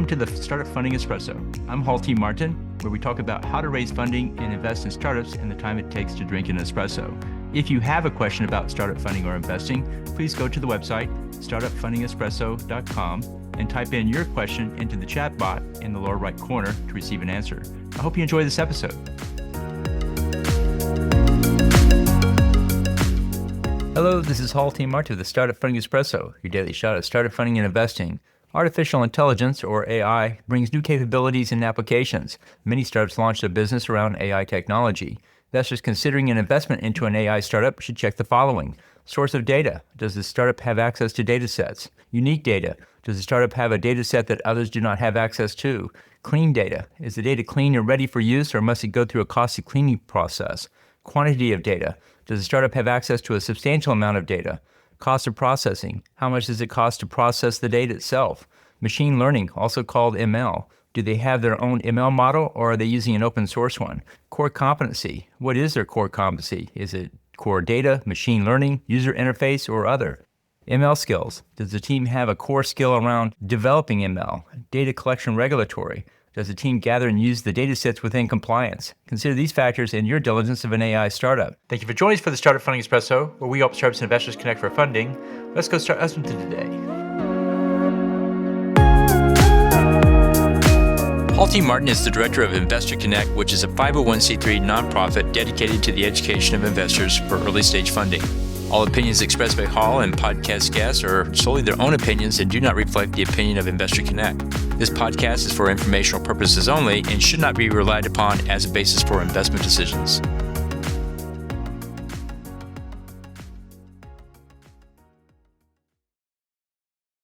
Welcome to the Startup Funding Espresso. I'm Hall T. Martin, where we talk about how to raise funding and invest in startups and the time it takes to drink an espresso. If you have a question about startup funding or investing, please go to the website, startupfundingespresso.com, and type in your question into the chat bot in the lower right corner to receive an answer. I hope you enjoy this episode. Hello, this is Hall T. Martin with the Startup Funding Espresso, your daily shot of startup funding and investing. Artificial intelligence, or AI, brings new capabilities and applications. Many startups launch their business around AI technology. Investors considering an investment into an AI startup should check the following. Source of data. Does the startup have access to data sets? Unique data. Does the startup have a data set that others do not have access to? Clean data. Is the data clean and ready for use, or must it go through a costly cleaning process? Quantity of data. Does the startup have access to a substantial amount of data? Cost of processing. How much does it cost to process the data itself? Machine learning, also called ML. Do they have their own ML model, or are they using an open source one? Core competency. What is their core competency? Is it core data, machine learning, user interface, or other? ML skills. Does the team have a core skill around developing ML? Data collection regulatory. Does the team gather and use the data sets within compliance? Consider these factors in your diligence of an AI startup. Thank you for joining us for the Startup Funding Espresso, where we help startups and investors connect for funding. Let's go start us into today. Hall T. Martin is the director of Investor Connect, which is a 501c3 nonprofit dedicated to the education of investors for early stage funding. All opinions expressed by Hall and podcast guests are solely their own opinions and do not reflect the opinion of Investor Connect. This podcast is for informational purposes only and should not be relied upon as a basis for investment decisions.